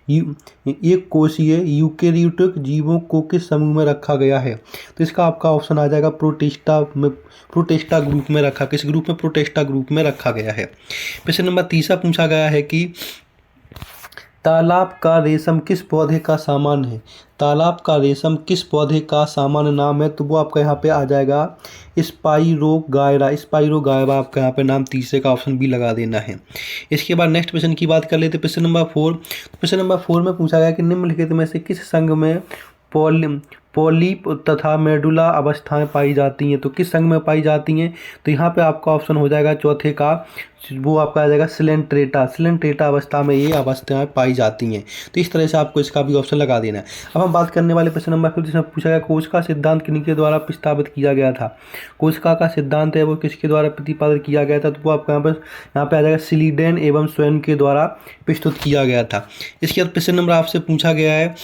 You एक कोशीय eukaryotic जीवों को किस समूह में रखा गया है? तो इसका आपका ऑप्शन आ जाएगा प्रोटेस्टा ग्रुप में रखा। किस ग्रुप में? प्रोटेस्टा ग्रुप में रखा गया है। प्रश्न नंबर 30 पूछा गया है कि तालाब का रेशम किस पौधे का सामान्य है? तालाब का रेशम किस पौधे का सामान्य नाम है? तो वो आपका यहाँ पे आ जाएगा स्पाइरोगायरा। स्पाइरोगायरा आपका यहाँ पे नाम, तीसरे का ऑप्शन बी लगा देना है। इसके बाद नेक्स्ट प्रश्न की बात कर लेते हैं। प्रश्न नंबर 4। प्रश्न नंबर 4 में पूछा गया कि निम्नलिखित में से किस संघ में पॉलीप तथा मेडुला अवस्थाएं पाई जाती हैं? तो किस संघ में पाई जाती हैं? तो यहाँ पे आपका ऑप्शन हो जाएगा चौथे का, वो आपका आ जाएगा सिलेंट्रेटा अवस्था में ये अवस्थाएं पाई जाती हैं। तो इस तरह से आपको इसका भी ऑप्शन लगा देना है। अब हम बात करने वाले प्रश्न नंबर 5 जिसमें पूछा गया कोशिका सिद्धांत किनके द्वारा प्रस्तावित किया गया था? कोशिका का सिद्धांत है वो किसके द्वारा प्रतिपादित किया गया था? तो वो आपका यहाँ पे आ जाएगा स्लीडेन एवं स्वयं के द्वारा प्रस्तुत किया गया था। इसके बाद प्रश्न नंबर आपसे पूछा गया है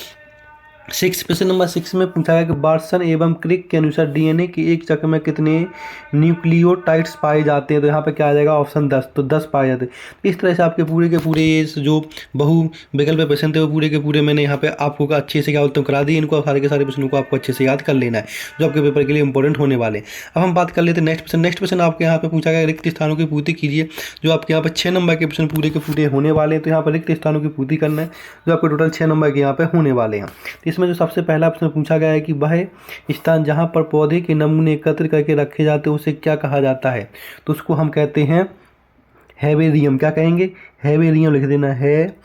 6। प्रश्न नंबर 6 में पूछा गया कि वाटसन एवं क्रिक के अनुसार डीएनए के एक चक्र में कितने न्यूक्लियोटाइड्स पाए जाते हैं? तो यहाँ पे क्या आ जाएगा? ऑप्शन 10। तो 10 पाए जाते हैं। तो इस तरह से आपके पूरे के पूरे ये जो बहु विकल्प प्रश्न थे वो पूरे के पूरे मैंने यहाँ पे आपको अच्छे से क्या बोलते हैं करा दिए। इनको सारे के सारे प्रश्नों को आपको अच्छे से याद कर लेना है जो आपके पेपर के लिए इंपॉर्टेंट होने वाले। अब हम बात कर लेते हैं नेक्स्ट प्रश्न। नेक्स्ट प्रश्न आपके यहाँ पे पूछा गया रिक्त स्थानों की पूर्ति कीजिए। जो आपके यहाँ पे 6 नंबर के प्रश्न पूरे के पूरे होने वाले हैं। तो यहाँ पर रिक्त स्थानों की पूर्ति करना है जो आपके टोटल 6 नंबर के यहाँ पे होने वाले हैं। इसमें जो सबसे पहला प्रश्न पूछा गया है कि वह स्थान जहां पर पौधे के नमूने एकत्र करके रखे जाते हैं उसे क्या कहा जाता है? तो उसको हम कहते हैं हेबेरियम। क्या कहेंगे? हेबेरियम लिख देना है।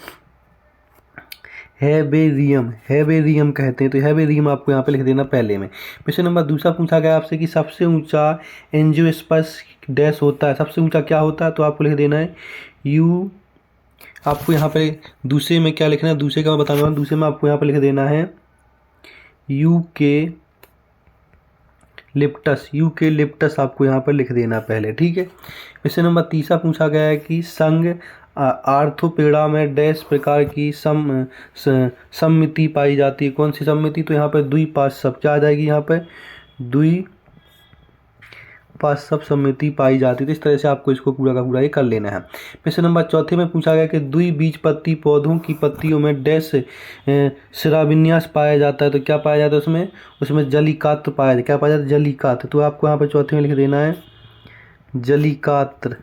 हेबेरियम कहते हैं। तो हेबेरियम आपको यहाँ पे लिख देना पहले में। प्रश्न नंबर दूसरा पूछा गया आपसे कि सबसे ऊंचा एंजियोस्पर्म डैश होता है। सबसे ऊंचा क्या होता है? तो आपको लिख देना है यू। आपको यहाँ पे दूसरे में क्या लिखना है? दूसरे का मैं बताऊंगा। दूसरे में आपको यहाँ पे लिख देना है यूकेलिप्टस आपको यहाँ पर लिख देना पहले। ठीक है। प्रश्न नंबर तीसरा पूछा गया है कि संघ आर्थोपेडा में डैश प्रकार की सम्मिति पाई जाती है। कौन सी सम्मिति? तो यहाँ पर द्विपार्श्व क्या आ जाएगी? यहाँ पर द्विपार्श्व सम्मिति पाई जाती है। तो इस तरह से आपको इसको पूरा का पूरा ये कर लेना है। प्रश्न नंबर चौथे में पूछा गया कि द्विबीजपत्री पौधों की पत्तियों में डैश शिराविन्यास पाया जाता है। तो क्या पाया जाता है उसमें जलीकात्र पाया जाता है। क्या पाया जाता है? जलीकात्र। तो आपको यहाँ पर चौथे में लिख देना है जलीकात्र।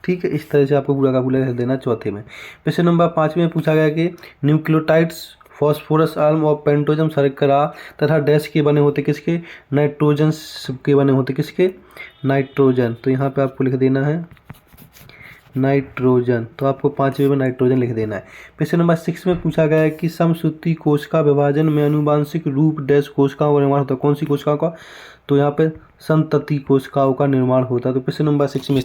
ठीक है। इस तरह से आपको पूरा का पूरा लिख देना चौथे में। प्रश्न नंबर 5 में पूछा गया कि न्यूक्लियोटाइड्स फॉस्फोरस आर्म और पेंटोजम शर्करा तथा डैश के बने होते किसके? नाइट्रोजन के बने होते किसके? नाइट्रोजन। तो यहाँ पे आपको लिख देना है नाइट्रोजन। तो आपको 5वें में नाइट्रोजन लिख देना है। प्रश्न नंबर 6 में पूछा गया है कि समसूत्री कोशिका विभाजन में आनुवांशिक रूप डैश कोशिकाओं का निर्माण होता है। कौन सी कोशिकाओं का? तो यहाँ पे संतति कोशिकाओं का निर्माण होता है। तो प्रश्न नंबर 6 में इस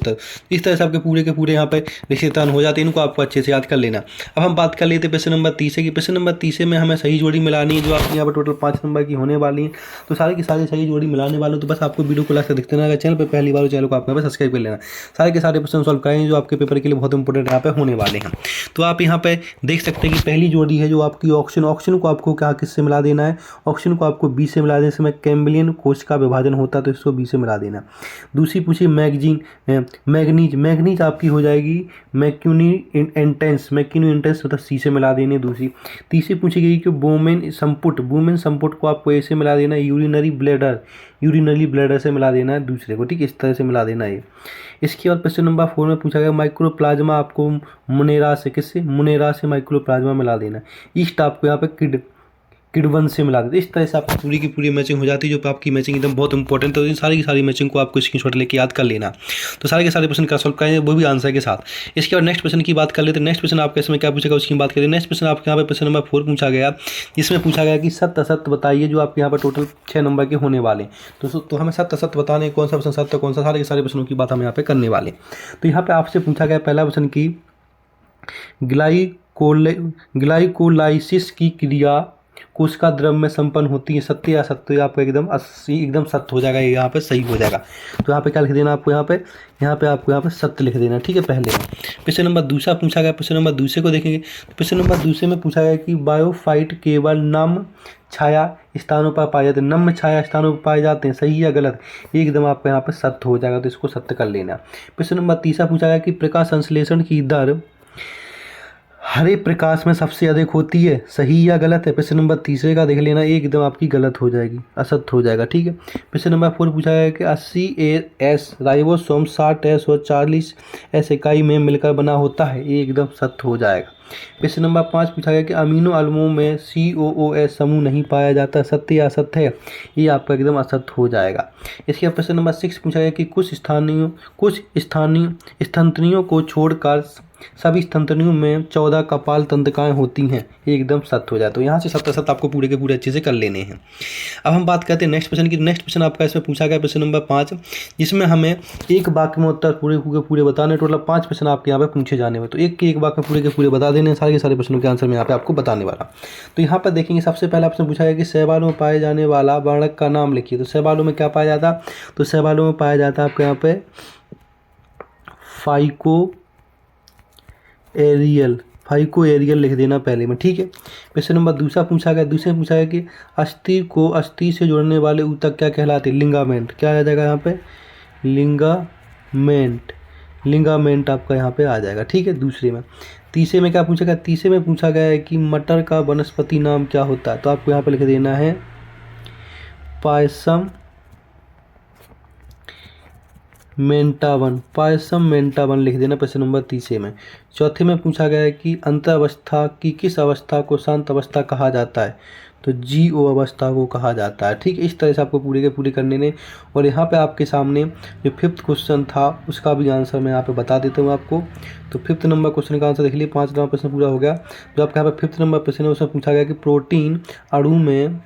तरह से आपके पूरे के पूरे यहाँ पे निश्चितान हो जाते हैं। इनको आपको अच्छे से याद कर लेना। अब हम बात कर लेते हैं प्रश्न नंबर 30 की। प्रश्न नंबर 30 में हमें सही जोड़ी मिलानी है जो आपकी यहाँ पर टोटल 5 नंबर की होने वाली है। तो सारी की सारी सही जोड़ी मिलाने वाले तो बस आपको वीडियो को लास्ट तक देखते रहना। अगर चैनल पर पहली बार चैनल को आपको यहाँ पर सब्सक्राइब कर लेना। सारे के सारे प्रश्न सॉल्व करेंगे जो आपके पेपर के लिए बहुत इंपॉर्टेंट यहाँ पे होने वाले हैं। तो आप यहाँ पे देख सकते हैं कि पहली जोड़ी है जो आपकी ऑक्सीजन को आपको क्या किससे मिला देना है? ऑक्सीजन को आपको बी से मिला देना। इसमें कैम्बिलियन कोशिका विभाजन होता है तो इसको बी से मिला देना। दूसरी पूछी मैग्नीज आपकी हो जाएगी मैक्यूनी इंटेंस मतलब सी से मिला देने दूसरी। तीसरी पूछी गई कि वुमेन संपुट को आपको ए से मिला देना। यूरिनरी ब्लैडर से मिला देना है दूसरे को। ठीक, इस तरह से मिला देना है। इसके बाद प्रश्न नंबर 4 में पूछा गया माइक्रोप्लाज्मा आपको मुनेरा से माइक्रोप्लाज्मा मिला देना। ईस्ट आपको यहाँ पे किडवन से मिला देते। इस तरह से आपकी पूरी की पूरी मैचिंग हो जाती है जो आपकी मैचिंग एकदम बहुत इंपॉर्टेंट है। तो इन सारी की सारी मैचिंग को आपको स्क्रीनशॉट लेके याद कर लेना। तो सारे के सारे प्रश्न का सॉल्व करेंगे वो भी आंसर के साथ। इसके बाद नेक्स्ट प्रश्न की बात कर लेते हैं। नेक्स्ट प्रश्न आपके इसमें क्या पूछेगा उसकी बात करें। नेक्स्ट प्रश्न आपके यहाँ पे प्रश्न नंबर 4 पूछा गया जिसमें पूछा गया कि सत्य असत्य बताइए जो आपके यहाँ पर टोटल 6 नंबर के होने वाले। तो हमें सत्य असत्य बताने कौन सा प्रश्न सत्य कौन सा, सारे के सारे प्रश्नों की बात हम यहाँ पे करने वाले। तो यहाँ पे आपसे पूछा गया पहला प्रश्न की ग्लाइकोलाइसिस की क्रिया कोशिका द्रव में संपन्न होती है। सत्य या सत्य? आपको एकदम सत्य हो जाएगा। यहाँ पे सही हो जाएगा। तो यहाँ पे क्या लिख देना आपको? यहाँ पे आपको यहाँ पे सत्य लिख देना। ठीक है। पहले में प्रश्न नंबर दूसरा पूछा गया। प्रश्न नंबर दूसरे को देखेंगे। तो प्रश्न नंबर दूसरे में पूछा गया कि बायोफाइट केवल नम छाया स्थानों पर पाए जाते हैं। नम छाया स्थानों पर पाए जाते हैं। सही या गलत? एकदम आपको यहाँ पे सत्य हो जाएगा। तो इसको सत्य कर लेना। प्रश्न नंबर तीसरा पूछा गया कि प्रकाश संश्लेषण की दर हरे प्रकाश में सबसे अधिक होती है, सही या गलत है? प्रश्न नंबर तीसरे का देख लेना, एकदम आपकी गलत हो जाएगी, असत्य हो जाएगा। ठीक है। प्रश्न नंबर 4 पूछा गया कि 80 एस राइबोसोम 60 एस और 40 एस इकाई में मिलकर बना होता है, ये एकदम सत्य हो जाएगा। प्रश्न नंबर 5 पूछा गया कि अमीनो अम्लों में COOS समूह नहीं पाया जाता, सत्य या असत्य है? ये आपका एकदम असत्य हो जाएगा। इसके बाद प्रश्न नंबर 6 पूछा गया कि कुछ स्थानीय स्तंतनियों को छोड़कर सभी स्तंतनियों में 14 कपाल तंत्रिकाएं होती हैं, ये एकदम सत्य हो जाए। तो यहाँ से सत्य सत्य आपको पूरे के पूरे अच्छे से कर लेने हैं। अब हम बात करते हैं नेक्स्ट प्रश्न की। नेक्स्ट प्रश्न आपका इसमें पूछा गया प्रश्न नंबर 5, जिसमें हमें एक वाक्य में उत्तर पूरे के पूरे बताने। टोटल 5 प्रश्न आपके यहाँ पे पूछे जाने में, तो एक वाक्य में पूरे के पूरे बता देने, सारे के सारे प्रश्नों के आंसर मैं यहाँ पे आपको बताने वाला। तो यहाँ पर देखेंगे सबसे पहला प्रश्न पूछा गया कि शैवालों में पाए जाने वाला वर्णक का नाम लिखिए। तो शैवालों में क्या पाया जाता? तो शैवालों में पाया जाता है आपके यहाँ पे फाइको एरियल लिख देना पहले में। ठीक है। प्रश्न नंबर दूसरा पूछा गया कि अस्थि को अस्थि से जोड़ने वाले ऊतक क्या कहलाते? लिंगामेंट। क्या आ जाएगा यहाँ पे? लिंगामेंट आपका यहाँ पे आ जाएगा। ठीक है। दूसरे में। तीसरे में क्या पूछा गया? तीसरे में पूछा गया है कि मटर का वनस्पति नाम क्या होता है? तो आपको यहाँ पे लिख देना है पायसम मेंटावन लिख देना प्रश्न नंबर तीसरे में। चौथे में पूछा गया है कि अंतरावस्था की किस अवस्था को शांत अवस्था कहा जाता है? तो GO अवस्था को कहा जाता है। ठीक है। इस तरह से आपको पूरे के पूरे करने ने। और यहाँ पे आपके सामने जो 5th क्वेश्चन था उसका भी आंसर मैं यहाँ पे बता देता हूँ आपको। तो 5th नंबर क्वेश्चन का आंसर देख लीजिए। 5 नंबर प्रश्न पूरा हो गया। जो आपका यहाँ पे 5th नंबर प्रश्न है उसमें पूछा गया कि प्रोटीन अणु में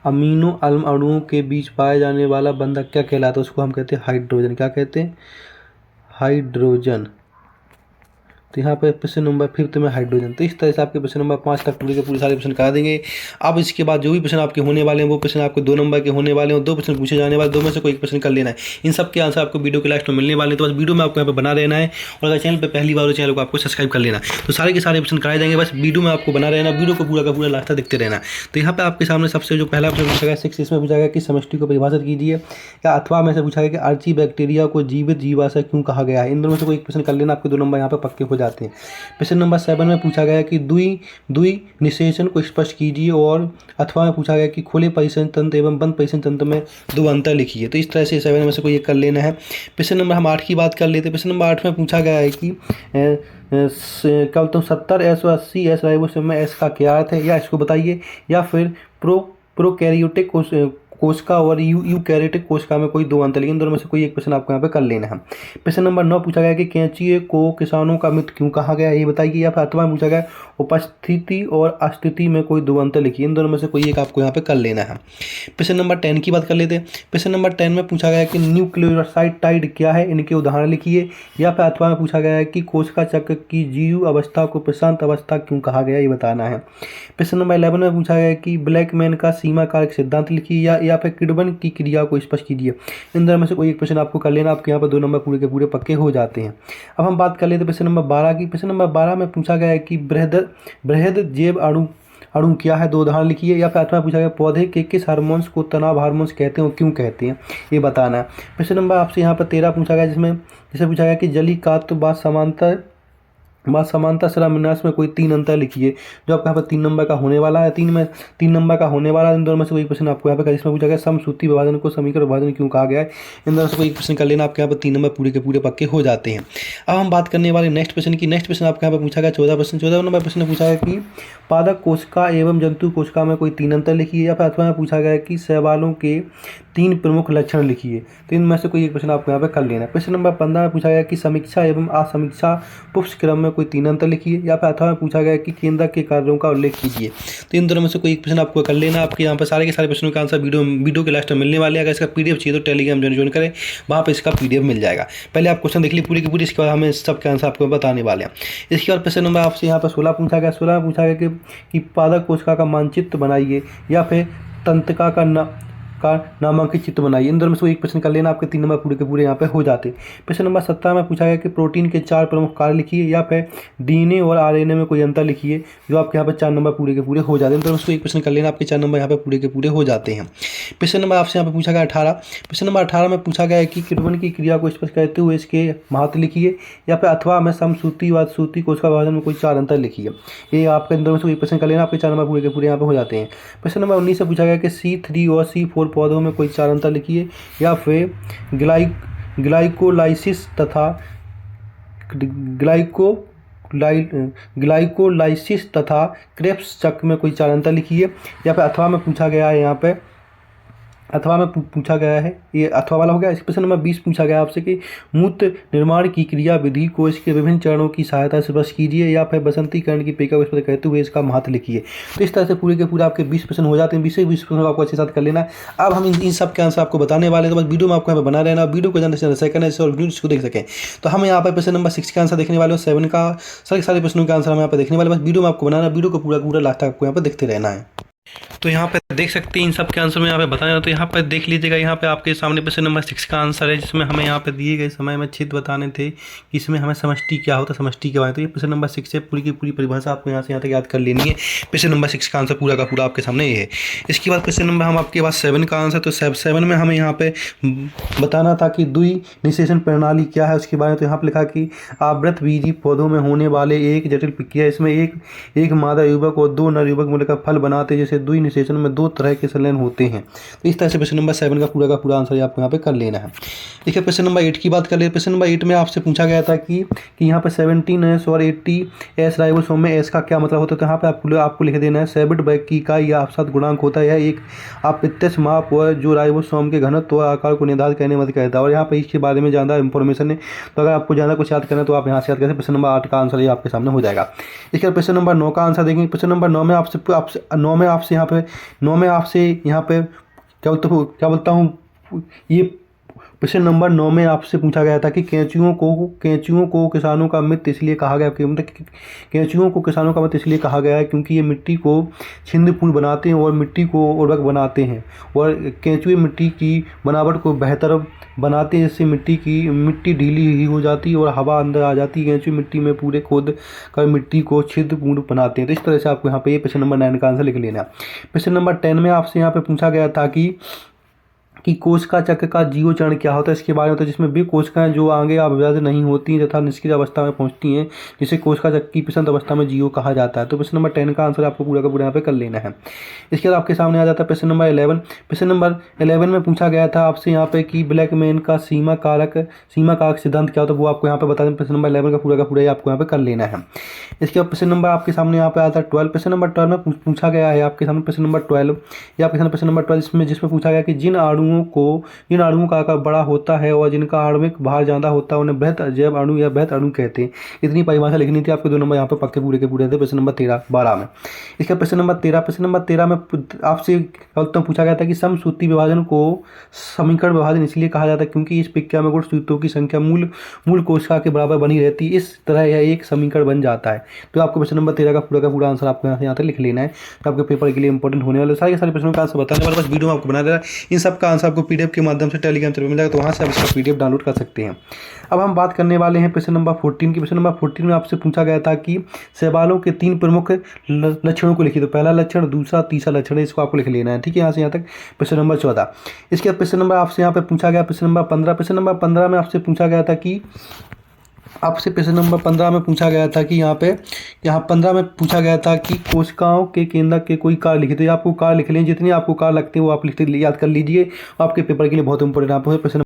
अमीनो अणुओं के बीच पाए जाने वाला बंधक क्या कहलाता है? उसको हम कहते हैं हाइड्रोजन। क्या कहते हैं? हाइड्रोजन। तो यहाँ पे प्रश्न नंबर 5th में हाइड्रोजन। तो इस तरह से आपके प्रश्न नंबर 5 तक पूरे के पूरे सारे प्रश्न करा देंगे। अब इसके बाद जो भी प्रश्न आपके होने वाले हैं वो प्रश्न आपको 2 नंबर के होने वाले हैं। 2 प्रश्न पूछे जाने वाले, 2 में से कोई एक प्रश्न कर लेना है। इन सब के आंसर आपको वीडियो के लास्ट में मिलने वाले हैं। तो बस वीडियो में आपको यहाँ पे बना रहना है। और अगर चैनल पर पहली बार हो चैनल को आपको सब्सक्राइब कर लेना। तो सारे के सारे प्रश्न कराए जाएंगे, बस वीडियो में आपको बना रहना, वीडियो को पूरा का पूरा लास्ट तक देखते रहना। तो यहाँ पे आपके सामने सबसे जो पहला प्रश्न पूछा गया 6, इसमें पूछा गया कि समष्टि को परिभाषित कीजिए। या अथवा में से पूछा गया कि अर्ची बैक्टीरिया को जीवित जीवाश्म क्यों कहा गया है? इन दोनों में से कोई एक प्रश्न कर लेना, आपके 2 नंबर यहाँ पे पक्के हो जाते हैं। प्रश्न नंबर 7 में पूछा गया कि द्वि निषेचन को स्पष्ट कीजिए। और अथवा में पूछा गया कि खुले परिसंचरण तंत्र एवं बंद परिसंचरण तंत्र में 2 अंतर लिखिए। तो इस तरह से 7 में से कोई एक कर लेना है। प्रश्न नंबर हम 8 की बात कर लेते हैं। प्रश्न नंबर 8 में पूछा गया है कि क्या बोलते हैं 70 एस और 80 एस राइबोसोम में एस का क्या अर्थ है, या इसको बताइए। या फिर प्रोकैरियोटिक कोशिका और यूकैरियोटिक कोशिका में कोई 2 अंतर, लेकिन दोनों में से कोई एक प्रश्न आपको यहाँ पे कर लेना है। प्रश्न नंबर 9 पूछा गया कि कैंची को किसानों का मित्र क्यों कहा गया, ये बताइए। या फिर अथवा पूछा गया उपस्थिति और अस्थिति में कोई 2 अंतर लिखिए। इन दोनों में से कोई एक आपको यहाँ पे कर लेना है। प्रश्न नंबर 10 की बात कर लेते हैं। प्रश्न नंबर 10 में पूछा गया कि न्यूक्लियोसाइड क्या है, इनके उदाहरण लिखिए। या फिर अथवा में पूछा गया है कि कोशिका चक्र की जीव अवस्था को प्रशांत अवस्था क्यों कहा गया, ये बताना है। प्रश्न नंबर 11 में पूछा गया कि ब्लैकमैन का सीमा कारक सिद्धांत लिखिए। या फिर किडबन की क्रिया को स्पष्ट कीजिए। इन दोनों में से कोई एक प्रश्न आपको कर लेना, आपके यहाँ पर 2 नंबर पूरे के पूरे पक्के हो जाते हैं। अब हम बात कर लेते हैं प्रश्न नंबर 12 की। प्रश्न नंबर 12 में पूछा गया है कि बृहद जैव अणु क्या है, 2 उदाहरण लिखिए। या फिर अथवा पूछा गया पौधे के किस हार्मोन्स को तनाव हार्मोन्स कहते हैं और क्यों कहते हैं, ये बताना है। प्रश्न नंबर आपसे यहाँ पर 13 पूछा गया, जिसे पूछा गया कि जलीकात समांतर शिलान्यास में कोई 3 अंतर लिखिए। जो आपका यहाँ पर 3 नंबर का होने वाला है। 3 नंबर का होने वाला है। इन दोनों में से कोई प्रश्न आपको यहाँ पे इसमें पूछा गया समसूत्री विभाजन को समीकरण विभाजन क्यों कहा गया है। इन दोनों से कोई प्रश्न कर लेना, आपके यहाँ पर 3 नंबर पूरे के पूरे पक्के हो जाते हैं। अब हम बात करने वाले नेक्स्ट प्रश्न की। नेक्स्ट प्रश्न आपके यहाँ पर पूछा गया 14 प्रश्न। 14 नंबर प्रश्न पूछा गया कि पादप कोशिका एवं जंतु कोशिका में कोई 3 अंतर लिखिए। या फिर अथवा में पूछा गया कि शैवालों के 3 प्रमुख लक्षण लिखिए। तो इनमें से कोई एक प्रश्न आपको यहाँ पे कर लेना। प्रश्न नंबर 15 में पूछा गया कि समीक्षा एवं असमीक्षा पुष्प क्रम में कोई 3 अंतर लिखिए। या फिर अथवा में पूछा गया कि केंद्रक के कार्यों का उल्लेख कीजिए। तो इन दोनों में से कोई एक प्रश्न आपको कर लेना। आपके यहाँ पर सारे के सारे प्रश्नों का आंसर वीडियो के लास्ट में मिलने वाले हैं। अगर इसका PDF चाहिए तो टेलीग्राम ज्वाइन करें, वहाँ पर इसका PDF मिल जाएगा। पहले आप क्वेश्चन देख लीजिए पूरे के पूरे, इसके बाद हमें सबके आंसर आपको बताने वाले हैं। इसके बाद प्रश्न नंबर आपसे यहाँ पर 16 पूछा गया। 16 में पूछा गया कि पादप कोशिका का मानचित्र बनाइए। या फिर तंत्रिका का नामांकित चित्र बनाइए। इन दोनों में से एक प्रश्न कर लेना, आपके 3 नंबर पूरे के पूरे यहाँ पे हो जाते। प्रश्न नंबर 17 में पूछा गया कि प्रोटीन के 4 प्रमुख कार्य लिखिए, या फिर डीएनए और आरएनए में कोई अंतर लिखिए, जो आपके यहाँ पे 4 नंबर पूरे के पूरे हो जाते हैं। इन दोनों में से एक प्रश्न कर लेना, आपके 4 नंबर यहाँ पे पूरे के पूरे हो जाते हैं। प्रश्न नंबर आपसे यहाँ पे पूछा गया 18। प्रश्न नंबर 18 में पूछा गया है कि किण्वन की क्रिया को स्पष्ट करते हुए इसके महत्व लिखिए, या फिर अथवा में समसूती व सूती कोशिका विभाजन में कोई 4 अंतर लिखिए। ये आपके इन दोनों से एक प्रश्न कर लेना, आपके 4 नंबर पूरे के पूरे यहाँ पे हो जाते हैं। प्रश्न नंबर 19 से पूछा गया कि C3 और C4 पौधों में कोई 4 अंतर लिखिए, या फिर ग्लाइकोलाइसिस तथा ग्लाइकोलाइसिस तथा क्रेब्स चक्र में कोई 4 अंतर लिखिए, या फिर अथवा में पूछा गया है यहाँ पे, अथवा में पूछा गया है, ये अथवा वाला हो गया। प्रश्न नंबर 20 पूछा गया आपसे कि मूत्र निर्माण की क्रिया विधि को इसके विभिन्न चरणों की सहायता से स्पष्ट कीजिए, या फिर बसंतीकरण की प्रक्रिया को स्पष्ट करते हुए इसका महत्व लिखिए। तो इस तरह से पूरे के पूरे आपके 20 प्रश्न हो जाते हैं। 20 से 20 प्रश्न आपको अच्छे साथ कर लेना। अब हम इन सब के आंसर आपको बताने वाले हैं, तो बस वीडियो में आपको यहाँ पे बना रहना, वीडियो को जानने से सेकंड है और वीडियो इसको देख सकें। तो हम यहाँ पर प्रश्न नंबर 6 का आंसर देखने वाले और 7 का सारे प्रश्नों का आंसर हम यहाँ पर देखने वाले। बस वीडियो में आपको बनाना, वीडियो को पूरा लास्ट तक आपको यहाँ पर देखते रहना है। तो यहाँ पे देख सकते हैं इन सब के आंसर में यहाँ पे बताया। तो यहाँ पर देख लीजिएगा, यहाँ पे आपके सामने प्रश्न नंबर 6 का आंसर है, जिसमें हमें यहाँ पे दिए गए समय में क्षेत्र बताने थे कि इसमें हमें समष्टि क्या होता है, समष्टि के बारे में। तो ये प्रश्न नंबर 6 है, पूरी की पूरी परिभाषा आपको यहाँ से यहाँ तक याद कर लेनी है। प्रश्न नंबर 6 का आंसर पूरा का पूरा आपके सामने ये है। इसके बाद प्रश्न नंबर हम आपके पास 7 का आंसर। तो 7 में हमें यहाँ पे बताना था कि द्विनिषेचन प्रणाली क्या है उसके बारे में। तो यहाँ पर लिखा कि आवृतबीजी पौधों में होने वाले एक जटिल प्रक्रिया, इसमें एक मादा युवक और 2 नर युवक मिलकर फल बनाते हैं, जैसे द्विनिषेचन में 2 तरह के संलयन होते हैं। तो इस तरह से प्रश्न नंबर 7 का पूरा आंसर आपको यहाँ पे कर लेना है। देखिए प्रश्न नंबर 8 की बात कर ले। प्रश्न नंबर 8 में आपसे पूछा गया था कि यहाँ पे 17S और 80S राइबोसोम में S का क्या मतलब होता है। तो यहाँ पे आपको लिख देना है सेबिट बैग की इकाई या अवसाद गुणांक होता है। यह एक अप्रत्यक्ष माप और जो राइबोसोम के घनत्व और आकार को निर्धारित करने में मदद करता है। और यहाँ पे इसके बारे में ज़्यादा इंफॉर्मेशन है, तो अगर आपको ज़्यादा कुछ याद करना है तो आप यहाँ से याद करें। प्रश्न नंबर 8 का आंसर ये आपके सामने हो जाएगा। इसके बाद प्रश्न नंबर 9 का आंसर देखेंगे। प्रश्न नंबर 9 में आपसे यहाँ पे क्या बोलता हूँ, ये प्रश्न नंबर 9 में आपसे पूछा गया था कि केंचुओं को किसानों का मित्र इसलिए कहा गया, मतलब केंचुओं को किसानों का मित्र इसलिए कहा गया है क्योंकि ये मिट्टी को छिद्रपूर्ण बनाते हैं और मिट्टी को उर्वरक बनाते हैं, और केंचुए मिट्टी की बनावट को बेहतर बनाते हैं, जिससे मिट्टी ढीली ही हो जाती है और हवा अंदर आ जाती है। केंचुए मिट्टी में पूरे खोद कर मिट्टी को छिद्रपूर्ण बनाते हैं। तो इस तरह से आपको यहाँ पे ये प्रश्न नंबर 9 का आंसर लिख लेना। प्रश्न नंबर 10 में आपसे यहाँ पे पूछा गया था कि कोशिका चक्र का जीव चरण क्या होता है, इसके बारे में होता है, जिसमें वे कोशिकाएं जो आगे अभिव्यक्त नहीं होती हैं तथा निष्क्रिय अवस्था में पहुंचती हैं, जिसे कोशिका चक्र की प्रसन्न अवस्था में जीव कहा जाता है। तो प्रश्न नंबर 10 का आंसर आपको पूरा का पूरा यहाँ पे कर लेना है। इसके बाद आपके सामने आ जाता है प्रश्न नंबर 11। प्रश्न नंबर 11 में पूछा गया था आपसे यहाँ पे कि ब्लैकमैन का सीमा कारक सिद्धांत क्या होता है, वो आपको यहाँ पे बता दें। प्रश्न नंबर 11 का पूरा आपको यहाँ पे कर लेना है। इसके बाद प्रश्न नंबर आपके सामने यहाँ पे आता है 12। प्रश्न नंबर 12 में पूछा गया है आपके सामने प्रश्न नंबर 12 या आपके सामने प्रश्न नंबर 12 जिसमें पूछा गया कि जिन अणुओं का आकार बड़ा होता है और जिनका आणविक भार ज़्यादा होता है उन्हें बृहत जैव अणु या बृहत अणु कहते हैं। इतनी परिभाषा लिखनी थी आपके 2 नंबर यहाँ पे पक्के पूरे के पूरे थे प्रश्न नंबर 12 में। इसका प्रश्न नंबर 13 में आपसे पूछा गया था कि समसूत्री विभाजन को समीकरण विभाजन इसलिए कहा जाता है क्योंकि इस प्रक्रिया में गुणसूत्रों की संख्या मूल कोशिका के बराबर बनी रहती है, इस तरह यह एक समीकरण बन जाता है। तो आपको प्रश्न नंबर 13 का पूरा आंसर आपको यहाँ तक लिख लेना है। तो आपके पेपर के लिए इंपॉर्टेंट होने वाले सारे प्रश्नों का आंसर बताने वाले, बस वीडियो में आपको बना देना। इन सब का आंसर आपको PDF के माध्यम से टेलीग्राम चैनल मिल जाएगा, तो वहाँ से आप इसका PDF डाउनलोड कर सकते हैं। अब हम बात करने वाले हैं प्रश्न नंबर 14 की। प्रश्न नंबर 14 में आपसे पूछा गया था कि शैवालों के 3 प्रमुख लक्षणों को लिखिए। तो पहला लक्षण, दूसरा, तीसरा लक्षण है, इसको आपको लिख लेना है, ठीक है, यहाँ से यहाँ तक प्रश्न नंबर 14। इसके बाद प्रश्न नंबर आपसे यहाँ पे पूछा गया प्रश्न नंबर 15। प्रश्न नंबर 15 में आपसे पूछा गया था कि प्रश्न नंबर 15 में पूछा गया था कि यहाँ 15 में पूछा गया था कि कोशिकाओं के केंद्रक के कोई कार्य लिखे। तो आपको कार्य लिख लें, जितने आपको कार्य लगते हैं वो आप याद कर लीजिए, आपके पेपर के लिए बहुत इंपॉर्टेंट आपको प्रश्न